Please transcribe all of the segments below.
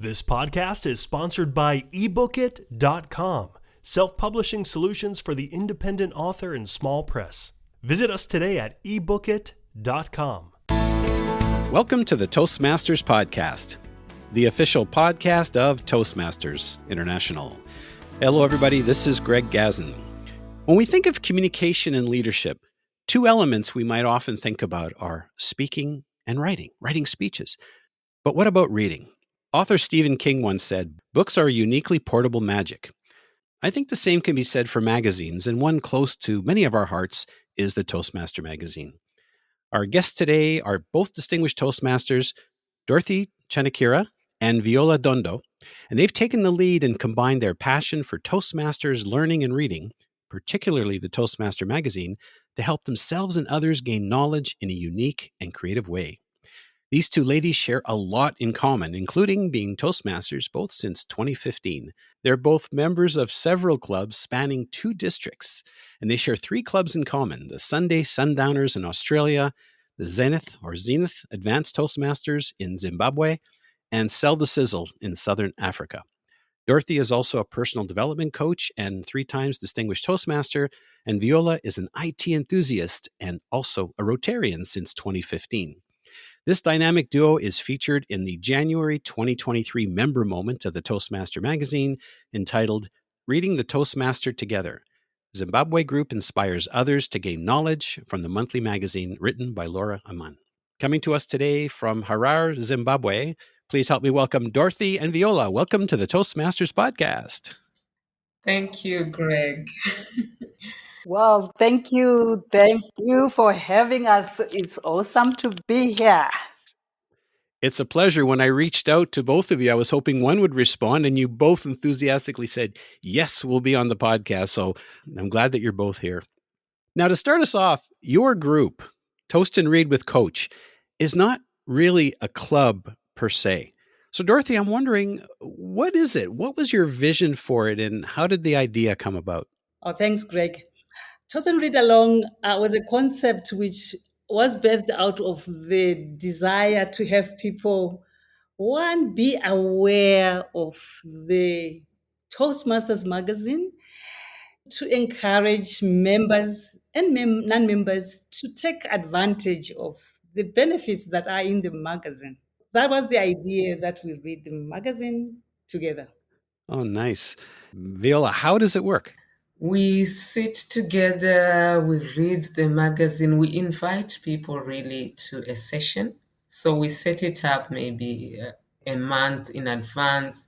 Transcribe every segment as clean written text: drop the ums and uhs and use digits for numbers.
This podcast is sponsored by ebookit.com, self-publishing solutions for the independent author and small press. Visit us today at ebookit.com. Welcome to the Toastmasters podcast, the official podcast of Toastmasters International. Hello, everybody. This is Greg Gazin. When we think of communication and leadership, two elements we might often think about are speaking and writing speeches. But what about reading? Author Stephen King once said, "Books are uniquely portable magic." I think the same can be said for magazines, and one close to many of our hearts is the Toastmaster Magazine. Our guests today are both distinguished Toastmasters, Dorothy Chanakira and Viola Dondo, and they've taken the lead and combined their passion for Toastmasters learning and reading, particularly the Toastmaster Magazine, to help themselves and others gain knowledge in a unique and creative way. These two ladies share a lot in common, including being Toastmasters both since 2015. They're both members of several clubs spanning two districts, and they share three clubs in common: the Sunday Sundowners in Australia, the Zenith Advanced Toastmasters in Zimbabwe, and Sell the Sizzle in Southern Africa. Dorothy is also a personal development coach and 3 times distinguished Toastmaster, and Viola is an IT enthusiast and also a Rotarian since 2015. This dynamic duo is featured in the January 2023 member moment of the Toastmaster Magazine entitled Reading the Toastmaster Together. Zimbabwe group inspires others to gain knowledge from the monthly magazine written by Laura Aman. Coming to us today from Harare, Zimbabwe, please help me welcome Dorothy and Viola. Welcome to the Toastmasters podcast. Thank you, Greg. Well, thank you. Thank you for having us. It's awesome to be here. It's a pleasure. When I reached out to both of you, I was hoping one would respond, and you both enthusiastically said, yes, we'll be on the podcast. So I'm glad that you're both here. Now, to start us off, your group, Toast and Read with Coach, is not really a club per se. So, Dorothy, I'm wondering, what is it? What was your vision for it, and how did the idea come about? Oh, thanks, Greg. Toast and Read Along was a concept which was birthed out of the desire to have people, one, be aware of the Toastmasters magazine, to encourage members and non-members to take advantage of the benefits that are in the magazine. That was the idea, that we read the magazine together. Oh, nice. Viola, how does it work? We sit together, we read the magazine, we invite people really to a session. So we set it up maybe a month in advance,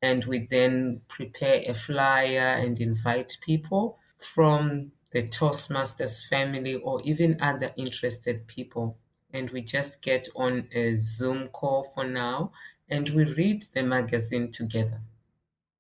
and we then prepare a flyer and invite people from the Toastmasters family or even other interested people. And we just get on a Zoom call for now, and we read the magazine together.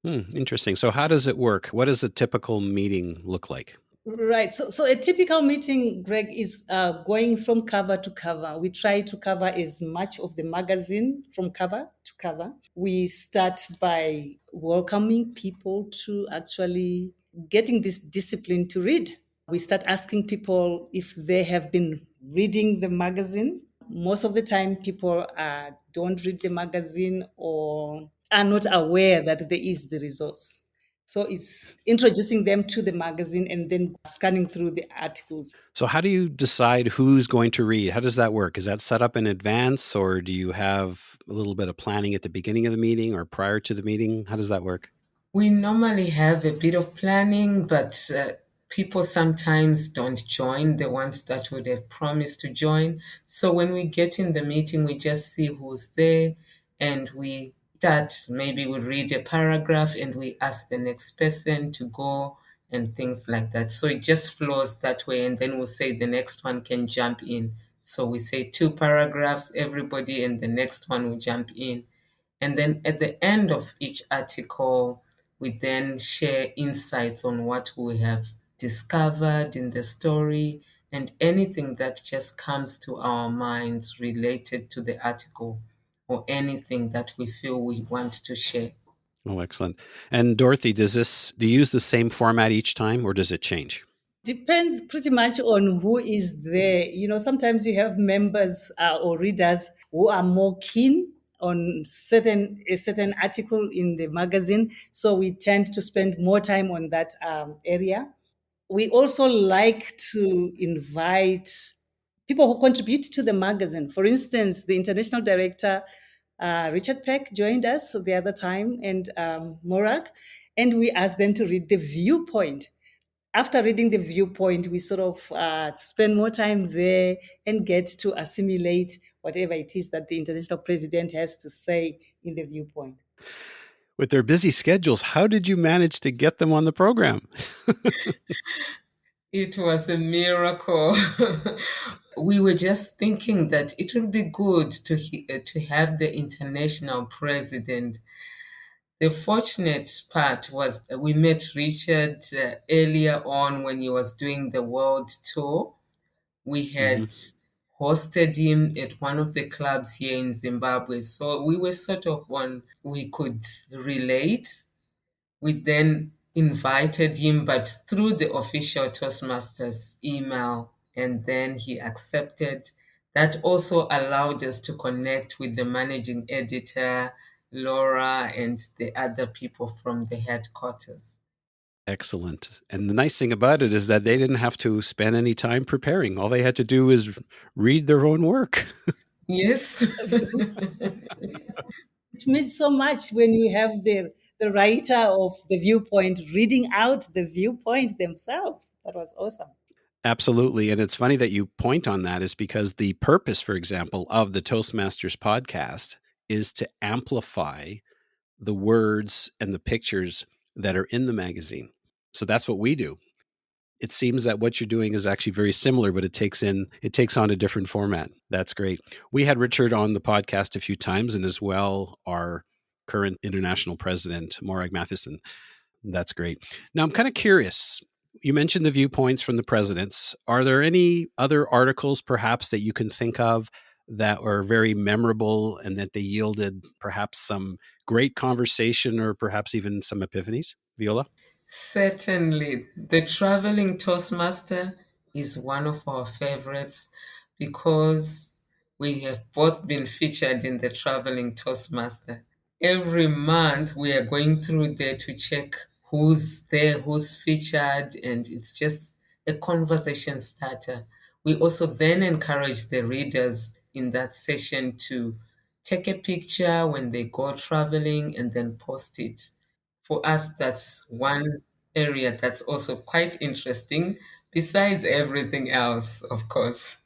Interesting. So how does it work? What does a typical meeting look like? Right. So a typical meeting, Greg, is going from cover to cover. We try to cover as much of the magazine from cover to cover. We start by welcoming people to actually getting this discipline to read. We start asking people if they have been reading the magazine. Most of the time, people don't read the magazine or are not aware that there is the resource. So it's introducing them to the magazine and then scanning through the articles. So how do you decide who's going to read? How does that work? Is that set up in advance, or do you have a little bit of planning at the beginning of the meeting or prior to the meeting? How does that work? We normally have a bit of planning, but people sometimes don't join, the ones that would have promised to join. So when we get in the meeting, we just see who's there, and we start, maybe we read a paragraph and we ask the next person to go and things like that. So it just flows that way, and then we'll say the next one can jump in. So we say 2 paragraphs, everybody, and the next one will jump in. And then at the end of each article, we then share insights on what we have discovered in the story and anything that just comes to our minds related to the article or anything that we feel we want to share. Oh, excellent. And Dorothy, do you use the same format each time, or does it change? Depends pretty much on who is there. Sometimes you have members or readers who are more keen on a certain article in the magazine. So we tend to spend more time on that area. We also like to invite people who contribute to the magazine. For instance, the international director, Richard Peck, joined us the other time, and Morag, and we asked them to read the viewpoint. After reading the viewpoint, we sort of spend more time there and get to assimilate whatever it is that the international president has to say in the viewpoint. With their busy schedules, how did you manage to get them on the program? It was a miracle. We were just thinking that it would be good to have the international president. The fortunate part was that we met Richard earlier on when he was doing the world tour. We Mm-hmm. had hosted him at one of the clubs here in Zimbabwe. So we were sort of one we could relate. We then invited him, but through the official Toastmasters email, and then he accepted. That also allowed us to connect with the managing editor, Laura, and the other people from the headquarters. Excellent. And the nice thing about it is that they didn't have to spend any time preparing. All they had to do is read their own work. Yes. It means so much when you have the writer of the viewpoint reading out the viewpoint themselves. That was awesome. Absolutely. And it's funny that you point on that, is because the purpose, for example, of the Toastmasters podcast is to amplify the words and the pictures that are in the magazine. So that's what we do. It seems that what you're doing is actually very similar, but it takes on a different format. That's great. We had Richard on the podcast a few times, and as well our current international president, Morag Matheson. That's great. Now I'm kind of curious. You mentioned the viewpoints from the presidents. Are there any other articles perhaps that you can think of that were very memorable and that they yielded perhaps some great conversation or perhaps even some epiphanies? Viola? Certainly. The traveling Toastmaster is one of our favorites because we have both been featured in the traveling Toastmaster. Every month we are going through there to check who's there, who's featured, and it's just a conversation starter. We also then encourage the readers in that session to take a picture when they go traveling and then post it. For us, that's one area that's also quite interesting, besides everything else, of course.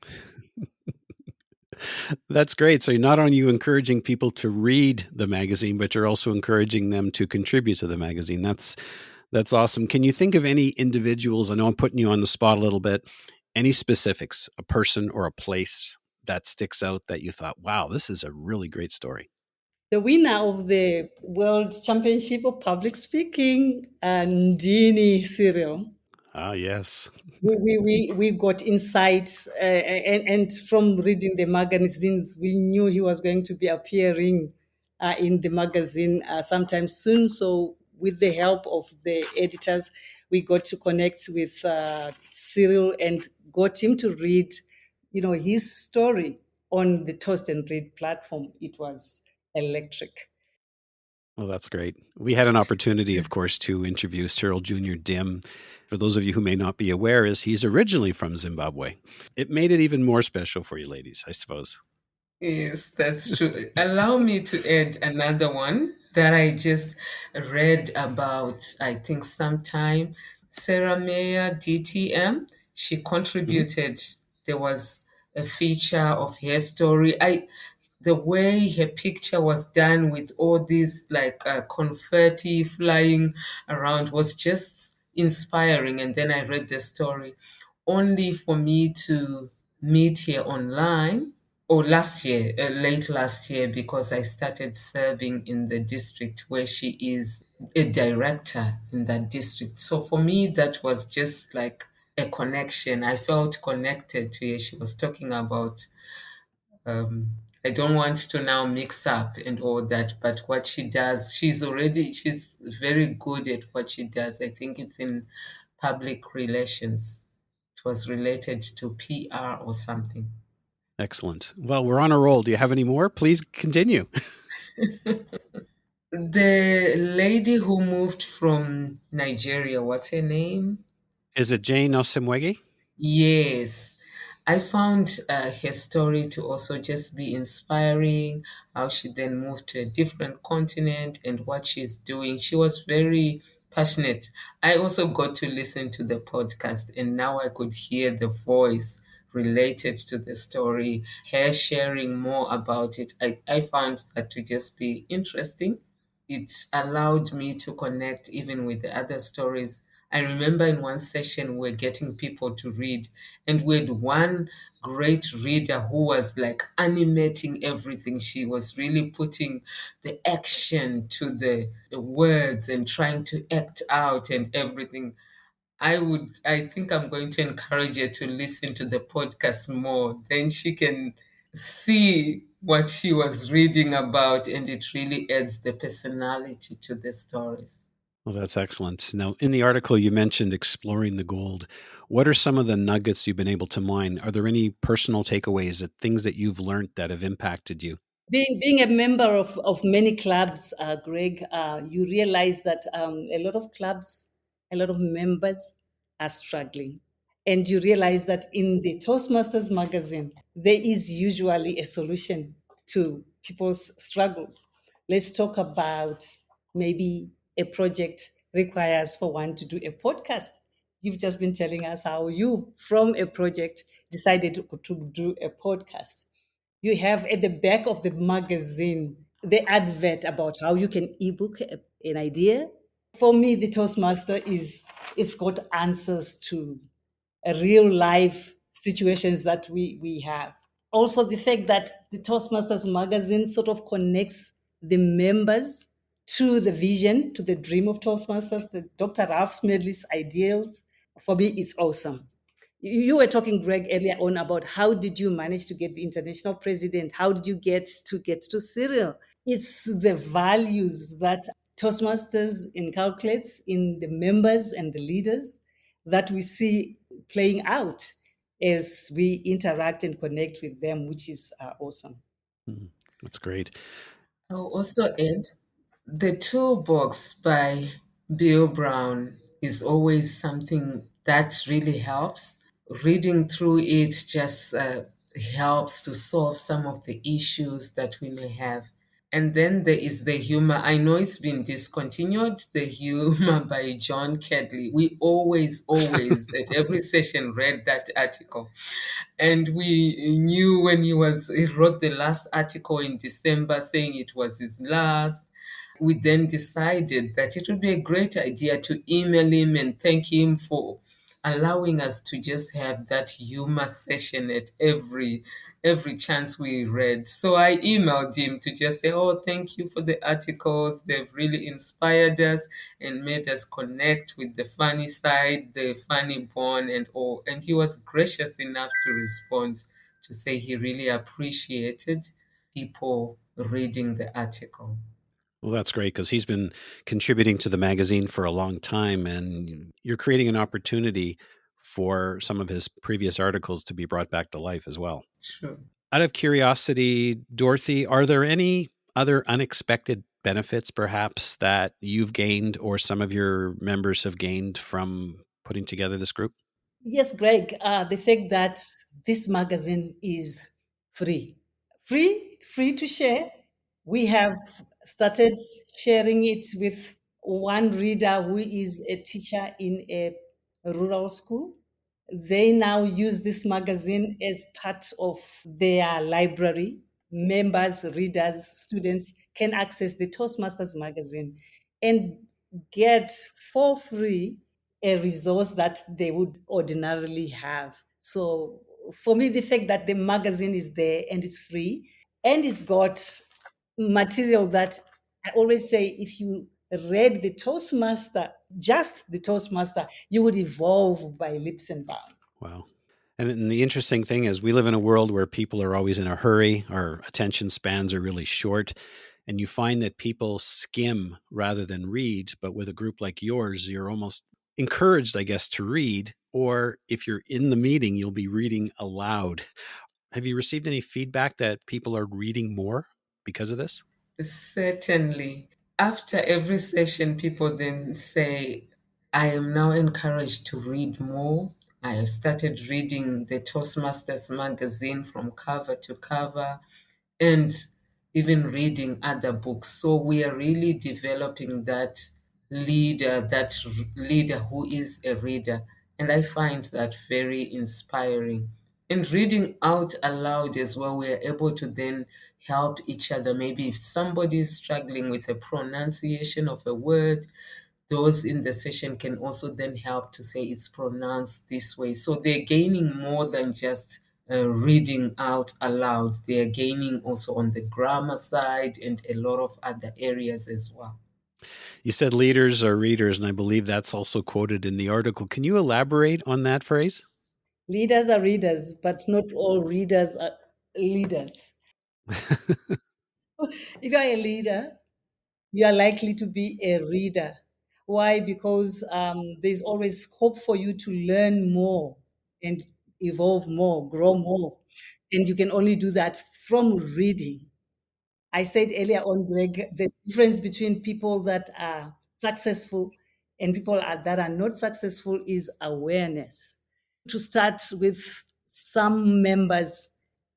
That's great. So not only are you encouraging people to read the magazine, but you're also encouraging them to contribute to the magazine. That's awesome. Can you think of any individuals? I know I'm putting you on the spot a little bit. Any specifics, a person or a place that sticks out that you thought, wow, this is a really great story? The winner of the World Championship of Public Speaking, Ndini Cyril. Ah, yes. We got insights, and from reading the magazines, we knew he was going to be appearing in the magazine sometime soon. So, with the help of the editors, we got to connect with Cyril and got him to read, his story on the Toast and Read platform. It was electric. Well, that's great. We had an opportunity, of course, to interview Cyril Jr. Dim. For those of you who may not be aware, is he's originally from Zimbabwe. It made it even more special for you ladies, I suppose. Yes, that's true. Allow me to add another one that I just read about, I think sometime. Sarah Mayer, DTM, she Mhm. contributed. There was a feature of her story. The way her picture was done with all these like confetti flying around was just inspiring. And then I read the story only for me to meet her online or last year, late last year, because I started serving in the district where she is a director in that district. So for me, that was just like a connection. I felt connected to her. She was talking about um, I don't want to now mix up and all that, but what she does, she's very good at what she does. I think it's in public relations. It was related to PR or something. Excellent. Well, we're on a roll. Do you have any more? Please continue. The lady who moved from Nigeria, what's her name? Is it Jane Osemwege? Yes, I found her story to also just be inspiring, how she then moved to a different continent and what she's doing. She was very passionate. I also got to listen to the podcast, and now I could hear the voice related to the story, her sharing more about it. I found that to just be interesting. It allowed me to connect even with the other stories. I remember in one session we were getting people to read, and we had one great reader who was like animating everything. She was really putting the action to the words and trying to act out and everything. I think I'm going to encourage her to listen to the podcast more. Then she can see what she was reading about, and it really adds the personality to the stories. Well, that's excellent. Now, in the article, you mentioned exploring the gold. What are some of the nuggets you've been able to mine? Are there any personal takeaways, that things that you've learned that have impacted you? Being a member of many clubs, Greg, you realize that a lot of clubs, a lot of members are struggling. And you realize that in the Toastmasters magazine, there is usually a solution to people's struggles. Let's talk about maybe a project requires for one to do a podcast. You've just been telling us how you, from a project, decided to do a podcast. You have at the back of the magazine the advert about how you can ebook an idea. For me, the Toastmaster is it's got answers to real life situations that we have. Also, the fact that the Toastmasters magazine sort of connects the members to the vision, to the dream of Toastmasters, the Dr. Ralph Smedley's ideals. For me, it's awesome. You were talking, Greg, earlier on about how did you manage to get the international president? How did you get to Cyril? It's the values that Toastmasters inculcates in the members and the leaders that we see playing out as we interact and connect with them, which is awesome. Mhm. That's great. I'll also add the toolbox by Bill Brown is always something that really helps. Reading through it just helps to solve some of the issues that we may have. And then there is the humor. I know it's been discontinued, the humor by John Kedley. We always, at every session, read that article. And we knew when he wrote the last article in December saying it was his last. We then decided that it would be a great idea to email him and thank him for allowing us to just have that humor session at every chance we read. So I emailed him to just say, oh, thank you for the articles. They've really inspired us and made us connect with the funny side, the funny bone and all. And he was gracious enough to respond to say he really appreciated people reading the article. Well, that's great, because he's been contributing to the magazine for a long time, and you're creating an opportunity for some of his previous articles to be brought back to life as well. Sure. Out of curiosity, Dorothy, are there any other unexpected benefits perhaps that you've gained or some of your members have gained from putting together this group? Yes, Greg, the fact that this magazine is free, free to share. We have started sharing it with one reader who is a teacher in a rural school. They now use this magazine as part of their library. Members, readers, students can access the Toastmasters magazine and get for free a resource that they would ordinarily have. So for me, the fact that the magazine is there and it's free and it's got material that I always say, if you read the Toastmaster, just the Toastmaster, you would evolve by leaps and bounds. Wow. And the interesting thing is, we live in a world where people are always in a hurry. Our attention spans are really short. And you find that people skim rather than read. But with a group like yours, you're almost encouraged, I guess, to read. Or if you're in the meeting, you'll be reading aloud. Have you received any feedback that people are reading more because of this? Certainly. After every session, people then say, I am now encouraged to read more. I have started reading the Toastmasters magazine from cover to cover and even reading other books. So we are really developing that leader who is a reader. And I find that very inspiring. And reading out aloud as well, we are able to then help each other. Maybe if somebody is struggling with a pronunciation of a word, those in the session can also then help to say it's pronounced this way. So they're gaining more than just reading out aloud. They're gaining also on the grammar side and a lot of other areas as well. You said leaders are readers, and I believe that's also quoted in the article. Can you elaborate on that phrase? Leaders are readers, but not all readers are leaders. If you are a leader, you are likely to be a reader. Why? Because there's always scope for you to learn more and evolve more, grow more. And you can only do that from reading. I said earlier on, Greg, the difference between people that are successful and that are not successful is awareness. To start with, some members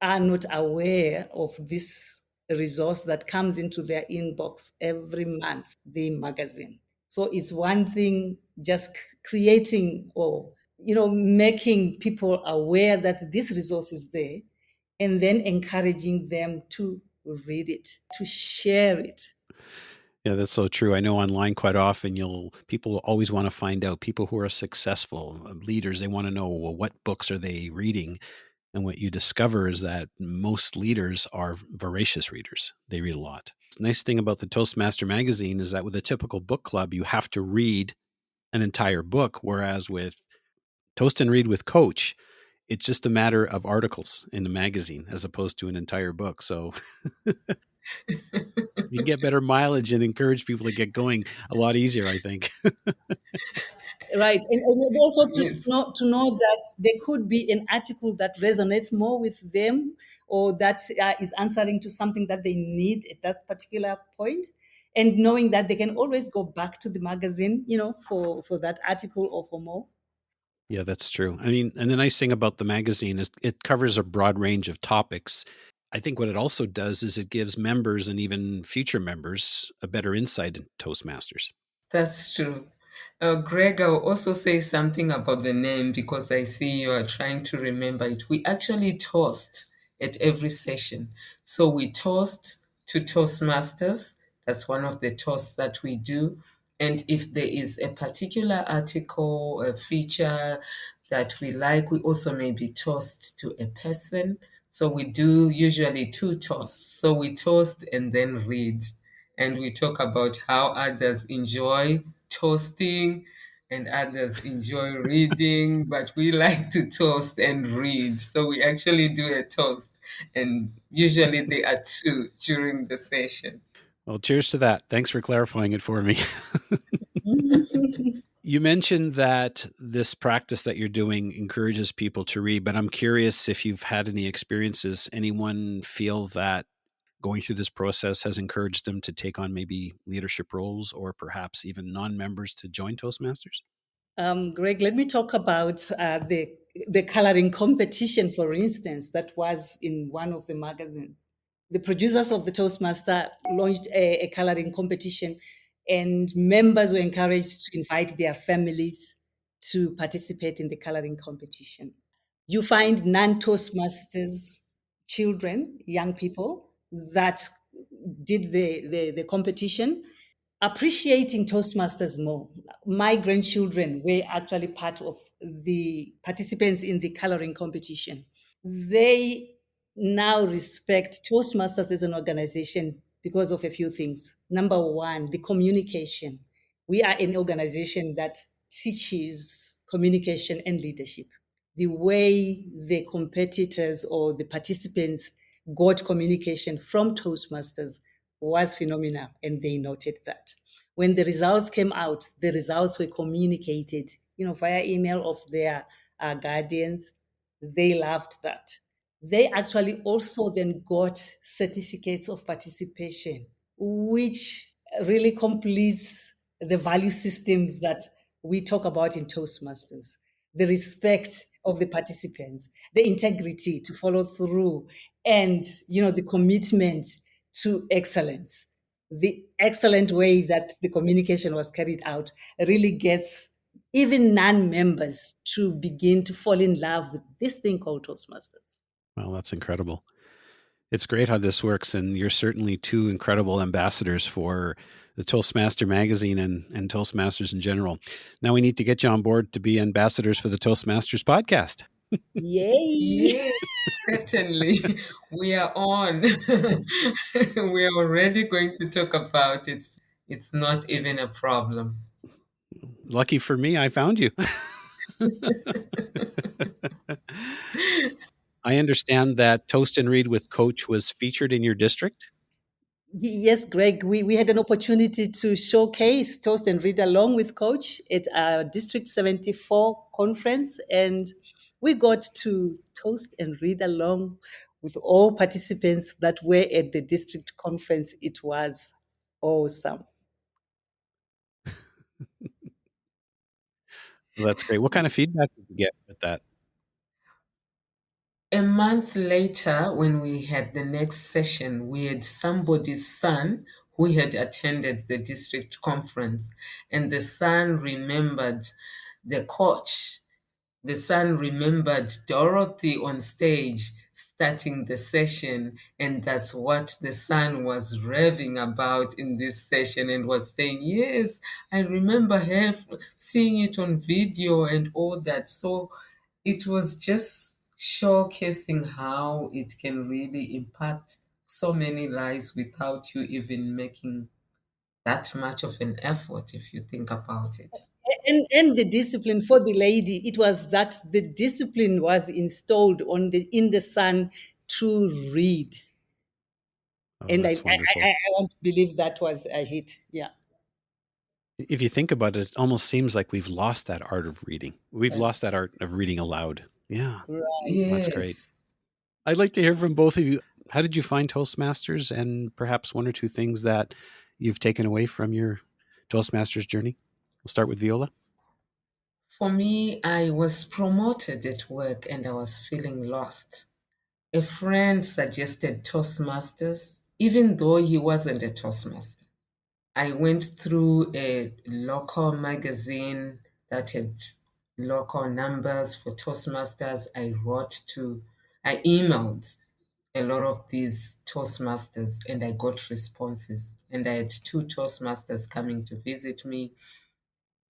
are not aware of this resource that comes into their inbox every month, the magazine. So it's one thing just creating or making people aware that this resource is there, and then encouraging them to read it, to share it. Yeah, that's so true. I know online quite often people always want to find out, people who are successful leaders, they want to know, well, what books are they reading? And what you discover is that most leaders are voracious readers. They read a lot. The nice thing about the Toastmaster magazine is that with a typical book club, you have to read an entire book, whereas with Toast and Read with Coach, it's just a matter of articles in the magazine as opposed to an entire book. So you get better mileage and encourage people to get going a lot easier, I think. Right, and also Yes. to know that there could be an article that resonates more with them, or that is answering to something that they need at that particular point, and knowing that they can always go back to the magazine, for that article or for more. Yeah, that's true. I mean, and the nice thing about the magazine is it covers a broad range of topics. I think what it also does is it gives members and even future members a better insight in Toastmasters. That's true. Greg, I'll also say something about the name because I see you are trying to remember it. We actually toast at every session. So we toast to Toastmasters. That's one of the toasts that we do. And if there is a particular article, a feature that we like, we also maybe toast to a person. So we do usually two toasts. So we toast and then read, and we talk about how others enjoy toasting and others enjoy reading, but we like to toast and read. So we actually do a toast, and usually there are two during the session. Well, cheers to that. Thanks for clarifying it for me. You mentioned that this practice that you're doing encourages people to read, but I'm curious if you've had any experiences. Anyone feel that going through this process has encouraged them to take on maybe leadership roles or perhaps even non-members to join Toastmasters? Greg, let me talk about the coloring competition, for instance, that was in one of the magazines. The producers of the Toastmaster launched a coloring competition, and members were encouraged to invite their families to participate in the coloring competition. You find non-Toastmasters children, young people that did the competition, appreciating Toastmasters more. My grandchildren were actually part of the participants in the coloring competition. They now respect Toastmasters as an organization because of a few things. Number one, the communication. We are an organization that teaches communication and leadership. The way the competitors or the participants got communication from Toastmasters was phenomenal, and they noted that. When the results came out, the results were communicated, via email of their guardians. They loved that. they actually also then got certificates of participation, which really completes the value systems that we talk about in Toastmasters: the respect of the participants, the integrity to follow through, and the commitment to excellence. The excellent way that the communication was carried out really gets even non-members to begin to fall in love with this thing called Toastmasters. Well, that's incredible. It's great how this works, and you're certainly two incredible ambassadors for the Toastmaster Magazine and Toastmasters in general. Now we need to get you on board to be ambassadors for the Toastmasters podcast. Yay! Yes, certainly. We are on. We are already going to talk about it. It's not even a problem. Lucky for me, I found you. I understand that Toast and Read with Coach was featured in your district. Yes, Greg, we had an opportunity to showcase Toast and Read along with Coach at our District 74 conference, and we got to toast and read along with all participants that were at the district conference. It was awesome. Well, that's great. What kind of feedback did you get with that? A month later, when we had the next session, we had somebody's son who had attended the district conference, and the son remembered the coach. The son remembered Dorothy on stage starting the session, and that's what the son was raving about in this session and was saying, yes, I remember her seeing it on video and all that. So it was just showcasing how it can really impact so many lives without you even making that much of an effort if you think about it. And the discipline for the lady, it was that the discipline was installed in the son to read. Oh, And that's wonderful. I want to believe that was a hit. Yeah. If you think about it, it almost seems like we've lost that art of reading. We've lost That's that art of reading aloud. Yeah, Right. that's great. yes. I'd like to hear from both of you. How did you find Toastmasters, and perhaps one or two things that you've taken away from your Toastmasters journey? We'll start with Viola. For me, I was promoted at work and I was feeling lost. A friend suggested Toastmasters, even though he wasn't a Toastmaster. I went through a local magazine that had local numbers for Toastmasters. I emailed a lot of these Toastmasters and I got responses. And I had two Toastmasters coming to visit me.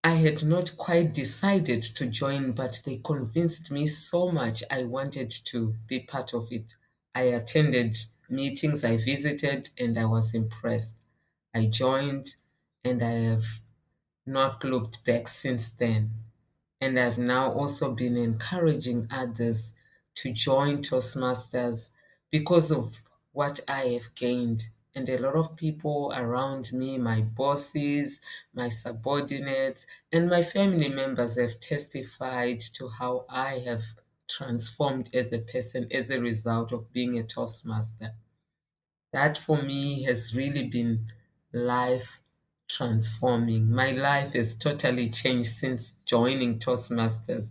I had not quite decided to join, but they convinced me so much I wanted to be part of it. I attended meetings, I visited, and I was impressed. I joined, and I have not looked back since then. And I've now also been encouraging others to join Toastmasters because of what I have gained. And a lot of people around me, my bosses, my subordinates, and my family members have testified to how I have transformed as a person as a result of being a Toastmaster. That for me has really been life transforming. My life has totally changed since joining Toastmasters.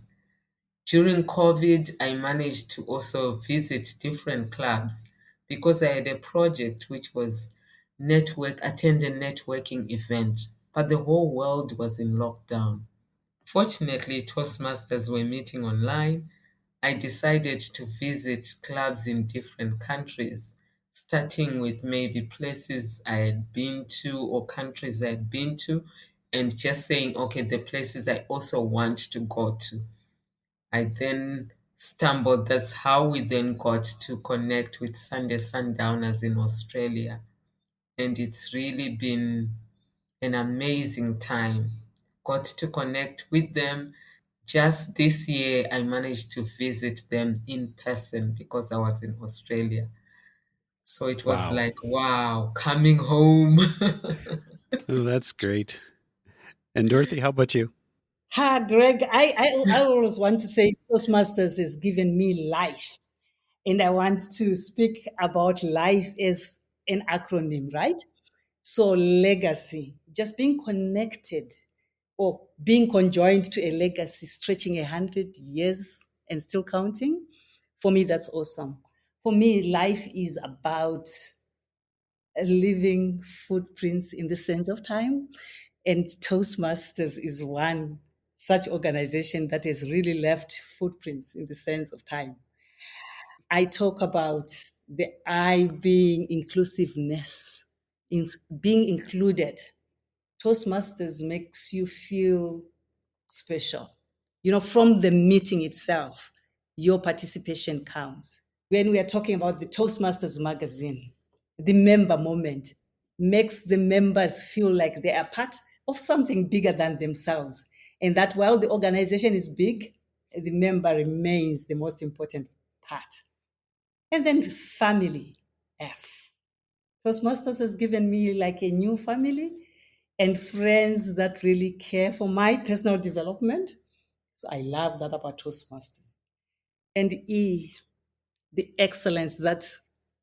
During COVID, I managed to also visit different clubs because I had a project which was attend a networking event, but the whole world was in lockdown. Fortunately, Toastmasters were meeting online. I decided to visit clubs in different countries, starting with maybe places I had been to or countries I had been to, and just saying, okay, the places I also want to go to. I then stumbled. That's how we then got to connect with Sunday Sundowners in Australia. And it's really been an amazing time. Got to connect with them. Just this year, I managed to visit them in person because I was in Australia. So it was Wow. like, wow, coming home. Oh, that's great. And Dorothy, how about you? Greg, I always want to say Toastmasters has given me life. And I want to speak about life as an acronym, right? So legacy, just being connected or being conjoined to a legacy stretching 100 years and still counting. For me, that's awesome. For me, life is about leaving footprints in the sense of time. And Toastmasters is one such organization that has really left footprints in the sense of time. I talk about the I being inclusiveness, in being included. Toastmasters makes you feel special. From the meeting itself, your participation counts. When we are talking about the Toastmasters Magazine, the member moment makes the members feel like they are part of something bigger than themselves. And that while the organization is big, the member remains the most important part. And then family, F. Toastmasters has given me like a new family and friends that really care for my personal development. So I love that about Toastmasters. And E, the excellence that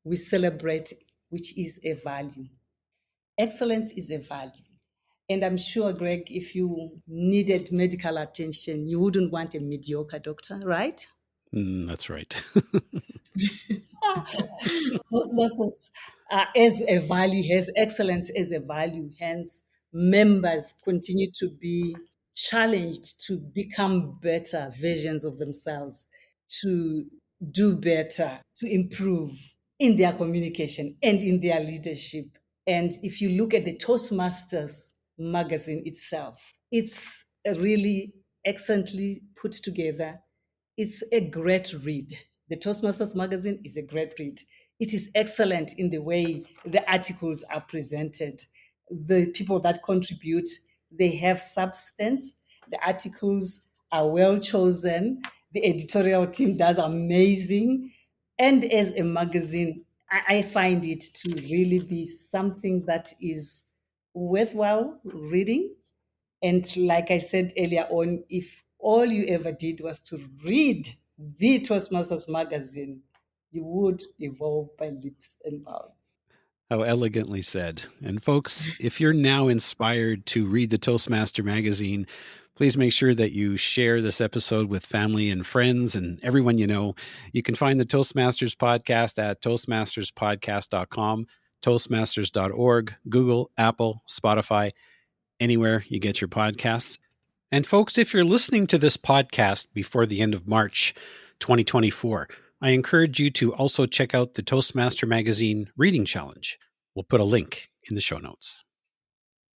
we celebrate, which is a value. Excellence is a value. And I'm sure, Greg, if you needed medical attention, you wouldn't want a mediocre doctor, right? That's right. Toastmasters as a value, has excellence as a value. Hence, members continue to be challenged to become better versions of themselves, to do better, to improve in their communication and in their leadership. And if you look at the Toastmasters magazine itself, it's really excellently put together. It's a great read. The Toastmasters magazine is a great read. It is excellent in the way the articles are presented. The people that contribute, they have substance. The articles are well chosen. The editorial team does amazing. And as a magazine, I find it to really be something that is worthwhile reading. And like I said earlier on, if all you ever did was to read the Toastmasters magazine, you would evolve by leaps and bounds. How elegantly said. And folks, if you're now inspired to read the Toastmaster magazine, please make sure that you share this episode with family and friends and everyone you know. You can find the Toastmasters podcast at toastmasterspodcast.com, toastmasters.org, Google, Apple, Spotify, anywhere you get your podcasts. And folks, if you're listening to this podcast before the end of March 2024, I encourage you to also check out the Toastmaster Magazine Reading Challenge. We'll put a link in the show notes.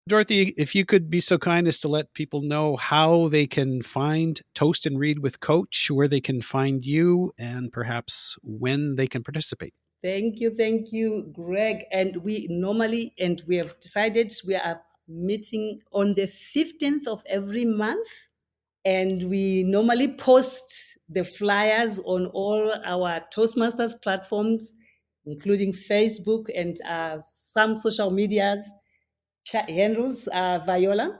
Dorothy, if you could be so kind as to let people know how they can find Toast and Read with Coach, where they can find you, and perhaps when they can participate. Thank you, Greg. And we have decided we are meeting on the 15th of every month. And we normally post the flyers on all our Toastmasters platforms, including Facebook and some social medias. Handles, Viola?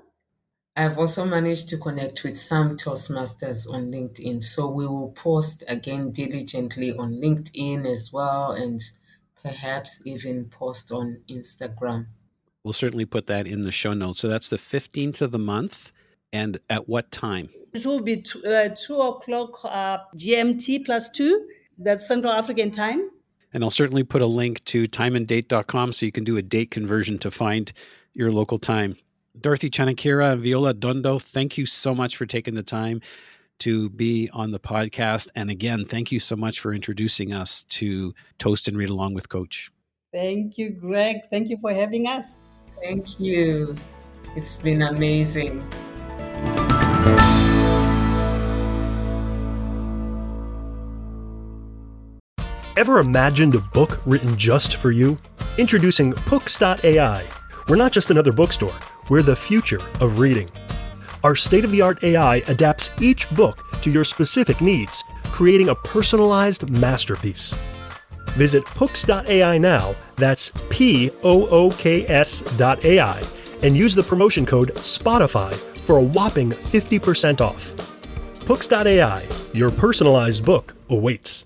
I've also managed to connect with some Toastmasters on LinkedIn. So we will post again diligently on LinkedIn as well, and perhaps even post on Instagram. We'll certainly put that in the show notes. So that's the 15th of the month. And at what time? It will be 2 o'clock GMT plus 2. That's Central African time. And I'll certainly put a link to timeanddate.com so you can do a date conversion to find your local time. Dorothy Chanakira and Viola Dondo, thank you so much for taking the time to be on the podcast. And again, thank you so much for introducing us to Toast and Read Along with Coach. Thank you, Greg. Thank you for having us. Thank you. It's been amazing. Ever imagined a book written just for you? Introducing Books.ai. We're not just another bookstore, we're the future of reading. Our state-of-the-art AI adapts each book to your specific needs, creating a personalized masterpiece. Visit Books.ai now, that's POOKS.ai, and use the promotion code SPOTIFY for a whopping 50% off. Books.ai, your personalized book awaits.